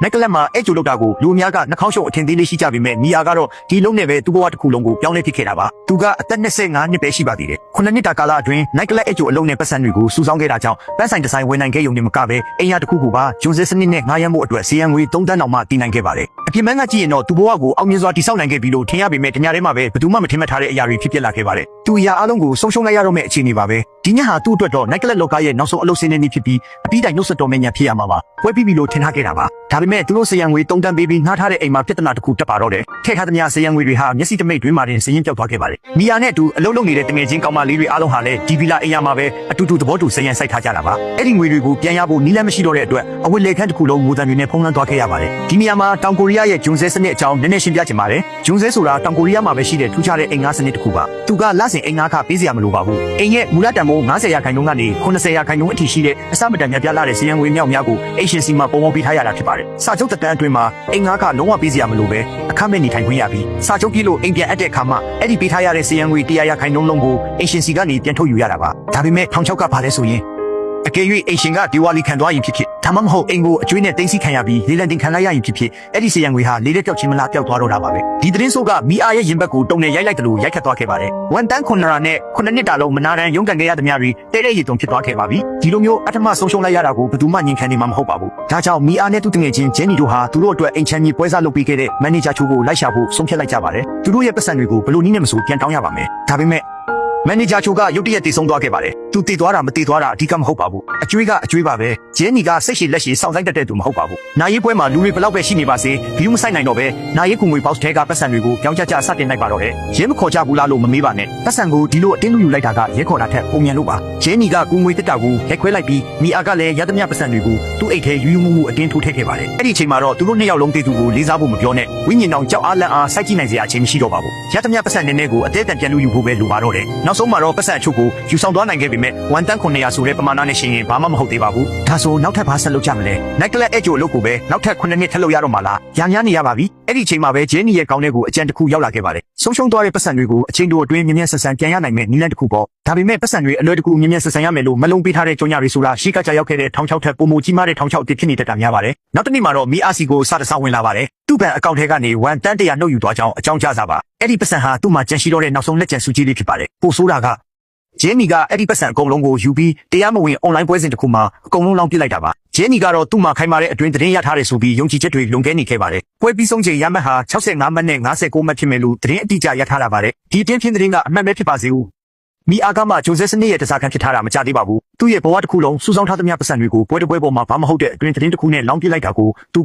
နိုက်ကလပ်မှာအဲ့ကျိုလောက်တာကိုလူအများကနှာခေါင်းရှုံအထင်သေးလေးရှိကြပေမဲ့မီယာကတော့ဒီလုံးနဲ့ပဲသူ့ဘဝတစ်ခုလုံးကိုပြောင်းလဲဖြစ်ခဲ့တာပါသူကအသက်25နှစ်ပဲရှိပါသေးတယ်9နှစ်တာကာလအတွင်းနိုက်ကလပ်အဲ့ကျိုအလုံးနဲ့ပတ်စံတွေကိုစူးစောင်းခဲ့တာကြောင့်ပန်းဆိုင်ဒီဇိုင်းဝင်နိုင်ခဲ့ရုံနဲ့မကပဲအိမ်ယာတစ်ခုခုပါဂျွန်စစ်စနစ်နဲ့ငားရမ်းမှုအတွက်စီယံငွေ3 သန်းတောင်မှတည်နိုင်ခဲ့ပါတယ်အပြင်ပန်းကကြည့်ရင်တော့သူ့ဘဝကိုအောင်မြင်စွာတည်ဆောက်နိုင်ခဲ့ပြီလို့ထင်ရပေမဲ့တညထဲမှာပဲဘယ်သူမှမထင်မှတ်ထားတဲ့အရာတွေဖြစ်ပျက်လာခဲ့ပါတယ်သူအရာအလုံးကိုဆုံးရှုံးလိုက်ရတော့မယ့်အခြေအနေပါပဲဒီညဟာသူ့အတွက်တော့နိုက်ကလပ်လောကရဲ့နောက်ဆုံးအလုပ်စင်းနေနေဖြစ်ပြီးအပြီးတိုင်နှုတ်ဆက်တော်မယ့်ညဖြစ်ရမှာပါပွဲပြီးပြီလို့ထင်ထားခဲ့တာပါဒါပေမဲ့သူတို့စီယံငွေ3 တန်းပေးပြီးငှားထားတဲ့အိမ်မှာပြဿနာတစ်ခုတက်ပါတော့တယ်ထည့်ထားသမျှစီယံငွေတွေဟာမျက်စိတမိတ်တွင်းမှာတင်စရင်ပြောက်သွားခဲ့ပါတယ်မီယာနဲ့အတူအလုပ်လုပ်နေတဲ့တငယ်ချင်းကောင်မလေးတွေအားလုံးဟာလည်းဒီဗီလာအိမ်ယာမှာပဲအတူတူသဘောတူစရင်စိုက်ထားကြတာပါအဲ့ဒီငွေတွေကိုပြန်ရဖို့နီးလမ်းမရှိတော့တဲ့အတွက်အဝတ်လေခန့်တစ်ခုလုံးငိုတံတွေနဲ့ဖုံးလွှမ်းသွားခဲ့ရပါတယ်ဒီနေရာမှာတောင်ကိုရီးယားရဲ့ဂျွန်ဆဲစနစ်အကြောင်းနည်းနည်းရှင်းပြချင်ပါတယ်ဂျွန်ဆဲဆိုတာတောင်ကိုရီးယားမှာပဲရှိတဲ့ထူးခြားတဲ့အိမ်ငါးစနစ်တစ်ခုပါသူကလစဉ်အိမ်ငါးခပေးစရာမလိုပါဘူးအိမ်ရဲ့မူလတန်ဖိုး90%ကနေ80%အထိရှိတဲ့အစမတန်များပြားလာတဲ့စီယံငွေမြောက်များကိုအိမ်ရှင်စီမှာပုံပုံပေးထားရတာဖြစ်ပါတယ်စာချုပ်တက်တန်းအတွင်းမှာအိမ်ငါးခလုံးဝပေးစရာမလိုပဲအခမဲ့နေထိုင်ခွင့်ရပြီးစာချုပ်ပြီးလို့အိမ်ပြန်အပ်တဲ့အခါမှာအဲ့ဒီပေးထားရတဲ့စီယံငွေ100%လုံးကိုအိမ်ရှင်စီကနေပြန်ထုတ်ယူရတာပါဒါပေမဲ့ထောင်ချောက်ကပါလဲဆိုရင်အကယ်၍အိမ်ရှင်ကဒီဝါလီခံသွားရင်ဖြစ်ဒါမှမဟုတ်အိမ်ကိုအကျွေးနဲ့တင်းစီခံရပြီးလေးလံတင်ခံလိုက်ရရင်ဖြစ်အဲ့ဒီစီယံငွေဟာလေးလက်ပြောက်ချင်းမလားပျောက်သွားတော့တာပါပဲဒီသတင်းဆိုးကမီအာရဲ့ရင်ဘတ်ကိုတုံနဲ့ရိုက်လိုက်တယ်လို့ရိုက်ခတ်သွားခဲ့ပါတယ်ဝန်တန်း900နဲ့9နှစ်တာလုံးမနာတန်ရုန်းကန်ခဲ့ရသမျှတွေတဲတဲ့ရည်တုံဖြစ်သွားခဲ့ပါပြီဒီလိုမျိုးအထမဆုံးရှုံးလိုက်ရတာကိုဘယ်သူမှညှင်ခံနေမှာမဟုတ်ပါဘူးဒါကြောင့်မီအာနဲ့သူ့တငယ်ချင်းဂျန်နီတို့ဟာသူတို့အတွက်အိမ်ချမ်းမြေပွဲစားလုပ်ပေးခဲ့တဲ့မန်နေဂျာချိုးကိုလိုက်ရှာဖို့ဆုံးဖြတ်လိုက်ကြပါတယ်သူတို့ရဲ့ပတ်စံတွေကိုဘယ်လိုနည်းနဲ့မဆိုပြန်တောင်းရပါမယ်ဒါပေမဲ့မန်နေဂျာချိုကရုတ်တရက်တည်ဆုံးသွားခဲ့ပါတယ်။သူတည်သွားတာမတည်သွားတာအဓိကမဟုတ်ပါဘူး။အကျွေးကအကျွေးပါပဲ။ဂျဲနီကစိတ်ရှည်လက်ရှည်စောင့်ဆိုင်တတ်တဲ့သူမဟုတ်ပါဘူး။နာရီပွဲမှာလူတွေဘလောက်ပဲရှိနေပါစေဘီယူမဆိုင်နိုင်တော့ပဲနာရီကူငွေပေါက်ထဲကပတ်စံတွေကိုပြောင်းကြစတင်လိုက်ပါတော့တယ်။ရဲမခေါ်ကြဘူးလားလို့မမေးပါနဲ့။ပတ်စံကိုဒီလိုအတင်းလူယူလိုက်တာကရဲခေါ်တာထက်ပုံမြန်လို့ပါ။ဂျဲနီကကူငွေတက်တာကိုရိုက်ခွဲလိုက်ပြီးမီအာကလည်းရသမျှပတ်စံတွေကိုသူ့အိတ်ထဲယူမှုအတင်းထိုးထည့်ခဲ့ပါတယ်။အဲ့ဒီအချိန်မှာတော့သူတို့နှစ်ယောက်လုံးတည်သူကိုလေးစားဖို့မပြောနဲ့ဝိညာဉ်တော်ကြောက်အားလန့်အားစိုက်ကြည့်နိုင်စရာအချိန်မရှိတော့ပါဘူး။ရသမျှပတ်စံနည်းနည်းကိုအသေးအတန်ပြန်လူယူဖို့ပဲလိုပါတော့တယ်။နောက်ဆုံးမှာတော့ပတ်စံအချို့ကိုယူဆောင်သွားနိုင်ခဲ့ပေမဲ့ဝန်တန်း900ဆိုတဲ့ပမာဏနဲ့ရှင်ရင်ဘာမှမဟုတ်သေးပါဘူး။ဒါဆိုနောက်ထပ်ဘာဆက်လုပ်ကြမလဲ။နိုက်ကလပ်အဲ့ကျိုအလုပ်ကိုပဲနောက်ထပ်9နှစ်ထပ်လုပ်ရတော့မှာလား။ရများနေရပါပြီ။အဲ့ဒီအချိန်မှာပဲဂျဲနီရဲ့ကောင်းတဲ့ကိုအကြံတစ်ခုရောက်လာခဲ့ပါတယ်။ဆုံးရှုံးသွားတဲ့ပတ်စံတွေကိုအချိန်တိုအတွင်းမြင်းမြန်းဆန်ဆန်ပြန်ရနိုင်မဲ့နည်းလမ်းတစ်ခုပေါ့။ဒါပေမဲ့ပတ်စံတွေအလွယ်တကူမြင်းမြန်းဆန်ဆန်ရမယ်လို့မလုံးပေးထားတဲ့ကြောင်ညာတွေဆိုတာရှေ့ကကြာရောက်ခဲ့တဲ့ထောင်ချောက်ထက်ပုံမကြီးမားတဲ့ထောင်ချောက်အစ်ဖြစ်နေတတ်တာများပါတယ်။နောက်တစ်နေ့မှာတော့မီအာစီကိုစတဆဝင်လာပါတယ်။သူ့ဘဏ်အကောင့်ထဲကနေဝန်တန်း100နှုတ်ယူသွားကြောင်းအကြောင်းကြားစာပါ။အဲ့ဒီပတ်စံဟာသူ့မှာကြန့်ရှိတော့တဲ့နောက်ဆုံးလက်ကျန်စုကြီးလေးဖြစ်ပါတယ်။ပို့ဆိုးတာကဂျဲနီကအဲ့ဒီပတ်စံအကုန်လုံးကိုယူပြီးတရားမဝင်အွန်လိုင်းပွဲစဉ်တစ်ခုမှာအကုန်လုံးလောင်းပစ်လိုက်တာပါဂျဲနီကတော့သူ့မှာခိုင်မာတဲ့အတွင်းသတင်းရထားတယ်ဆိုပြီးယုံကြည်ချက်တွေလွန်ကဲနေခဲ့ပါတယ်ပွဲပြီးဆုံးချိန်ရမှတ်ဟာ65မှတ်နဲ့59မှတ်ဖြစ်မယ်လို့သတင်းအတိအကျရထားတာပါတယ်ဒီအတင်းဖြင်းသတင်းကအမှတ်ပဲဖြစ်ပါစေဦးမီအာကမှဂျိုဇက်စနစ်ရဲ့တစားခံဖြစ်ထားတာမကြသေးပါဘူးသူ့ရဲ့ဘဝတစ်ခုလုံးစူးစောင်းထားသမျှပတ်စံတွေကိုပွဲတစ်ပွဲပေါ်မှာဘာမဟုတ်တဲ့အတွင်းသတင်းတစ်ခုနဲ့လောင်းပစ်လိုက်တာကိုသူ